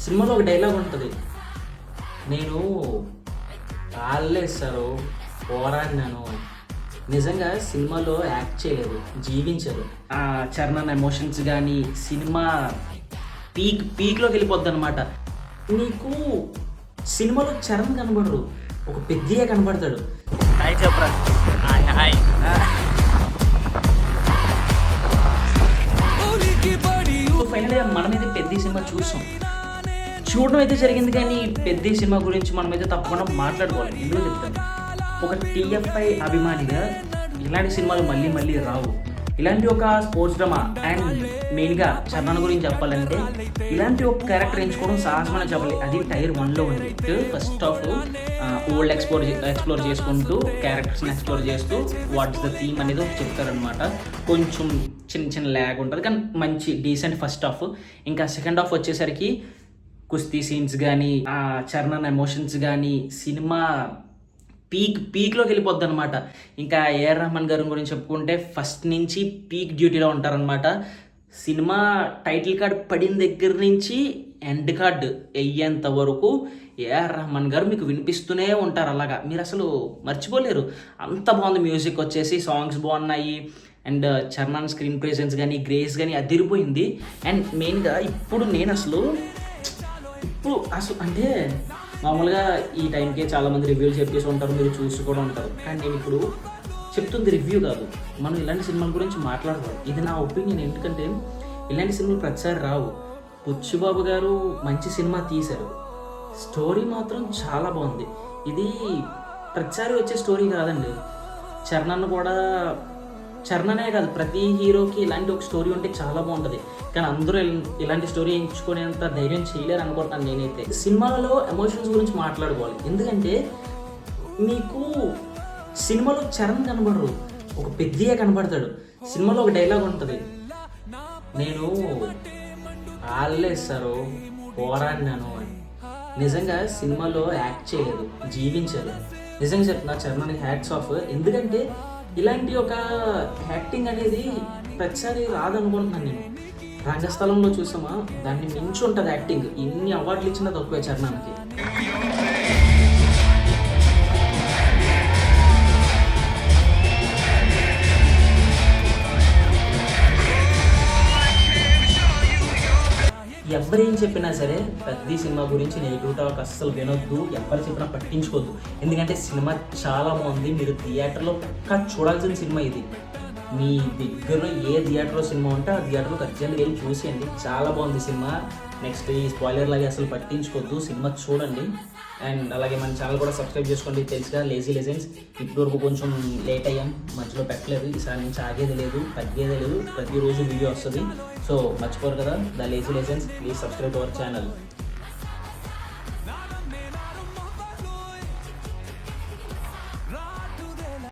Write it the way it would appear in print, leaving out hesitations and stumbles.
సినిమాలో ఒక డైలాగ్ ఉంటుంది, నేను కాళ్ళేస్తారు పోరాడినాను. నిజంగా సినిమాలో యాక్ట్ చేయలేదు, జీవించారు. ఆ చరణ్ ఎమోషన్స్ కానీ సినిమా పీక్లోకి వెళ్ళిపోద్ది అనమాట. నీకు సినిమాలో చరణ్ కనబడరు, ఒక పెద్దయ్య కనబడతాడు. హాయ్ చెప్పరా. Hi hi. ఫైనల్గా మనం అయితే పెద్ద సినిమా చూడడం అయితే జరిగింది, కానీ పెద్ద సినిమా గురించి మనం అయితే తప్పకుండా మాట్లాడుకోవాలి. ఎందుకు చెప్తాను, ఒక టీఎఫ్ఐ అభిమానిగా ఇలాంటి సినిమాలు మళ్ళీ మళ్ళీ రావు. ఇలాంటి ఒక స్పోర్ట్స్ డ్రామా అండ్ మెయిన్గా చరణ్ గురించి చెప్పాలంటే ఇలాంటి ఒక క్యారెక్టర్ ఎంచుకోవడం సాహసమని చెప్పాలి. అది టైర్ 1లో ఉంది. ఫస్ట్ ఆఫ్ ఓల్డ్ ఎక్స్ప్లోర్ చేసుకుంటూ క్యారెక్టర్స్ని ఎక్స్ప్లోర్ చేస్తూ వాట్స్ ద థీమ్ అనేది ఒక చెప్తారనమాట. కొంచెం చిన్న ల్యాగ్ ఉంటుంది, కానీ మంచి డీసెంట్ ఫస్ట్ హాఫ్. ఇంకా సెకండ్ హాఫ్ వచ్చేసరికి కుస్తీ సీన్స్ కానీ ఆ చరణ్ ఎమోషన్స్ కానీ సినిమా పీక్లోకి వెళ్ళిపోద్ది అనమాట. ఇంకా ఏఆర్ రెహమాన్ గారి గురించి చెప్పుకుంటే ఫస్ట్ నుంచి పీక్ డ్యూటీలో ఉంటారనమాట. సినిమా టైటిల్ కార్డ్ పడిన దగ్గర నుంచి ఎండ్ కార్డ్ అయ్యేంత వరకు ఏఆర్ రెహమాన్ గారు మీకు వినిపిస్తూనే ఉంటారు. అలాగా మీరు అసలు మర్చిపోలేరు, అంత బాగుంది. మ్యూజిక్ వచ్చేసి సాంగ్స్ బాగున్నాయి, అండ్ చరణ్ స్క్రీన్ ప్రెజెన్స్ కానీ గ్రేస్ కానీ అదిరిపోయింది. అండ్ మెయిన్గా ఇప్పుడు అంటే మామూలుగా ఈ టైంకే చాలామంది రివ్యూలు చెప్పేసి ఉంటారు, మీరు చూసి కూడా ఉంటారు. కానీ నేను ఇప్పుడు చెప్తుంది రివ్యూ కాదు, మనం ఇలాంటి సినిమాల గురించి మాట్లాడకూడదు. ఇది నా ఒపీనియన్. ఎందుకంటే ఇలాంటి సినిమాలు ప్రతిసారి రావు. బుచ్చిబాబు గారు మంచి సినిమా తీశారు, స్టోరీ మాత్రం చాలా బాగుంది. ఇది ప్రతిసారి వచ్చే స్టోరీ కాదండి. చరణనే కాదు, ప్రతి హీరోకి ఇలాంటి ఒక స్టోరీ ఉంటే చాలా బాగుంటుంది. కానీ అందరూ ఇలాంటి స్టోరీ ఎంచుకునేంత ధైర్యం చేయలేరు అనుకుంటాను నేనైతే. సినిమాలలో ఎమోషన్స్ గురించి మాట్లాడుకోవాలి. ఎందుకంటే మీకు సినిమాలో చరణ్ కనబడరు, ఒక పెద్దయ్య కనబడతాడు. సినిమాలో ఒక డైలాగ్ ఉంటుంది, నేను కాళ్ళేస్తారు పోరాడినాను అని. నిజంగా సినిమాలో యాక్ట్ చేయలేదు, జీవించారు. నిజంగా చెప్తున్నా, చరణ్కి హ్యాట్స్ ఆఫ్. ఎందుకంటే ఇలాంటి ఒక యాక్టింగ్ అనేది ప్రతిసారి రాదనుకుంటున్నాను నేను. రంగస్థలంలో చూసామా, దాన్ని మించి ఉంటుంది యాక్టింగ్. ఇన్ని అవార్డులు ఇచ్చినా తక్కువే చరణ్కి. ఎవరేం చెప్పినా సరే పెద్ద సినిమా గురించి నెగిటివ్ టాక్ అస్సలు వినొద్దు, ఎవరు చెప్పినా పట్టించుకోవద్దు. ఎందుకంటే సినిమా చాలా బాగుంది. మీరు థియేటర్లో చూడాల్సిన సినిమా ఇది. మీ దగ్గరలో ఏ థియేటర్లో సినిమా ఉంటే ఆ థియేటర్లో ఖచ్చితంగా వెళ్ళి చూసేయండి, చాలా బాగుంది సినిమా. నెక్స్ట్ ఈ స్పాయిలర్ లాగే అసలు పట్టించుకోవద్దు, సినిమా చూడండి. అండ్ అలాగే మన ఛానల్ కూడా సబ్స్క్రైబ్ చేసుకోండి. తెలుసుగా లేజీ లెజెండ్స్ ఇప్పటివరకు కొంచెం లేట్ అయ్యాం, మధ్యలో పెట్టలేదు. ఈసారి నుంచి ఆగేది లేదు, తగ్గేదే లేదు, ప్రతిరోజు వీడియో వస్తుంది. సో మర్చిపోరు కదా, the lazy legends. Please subscribe our channel.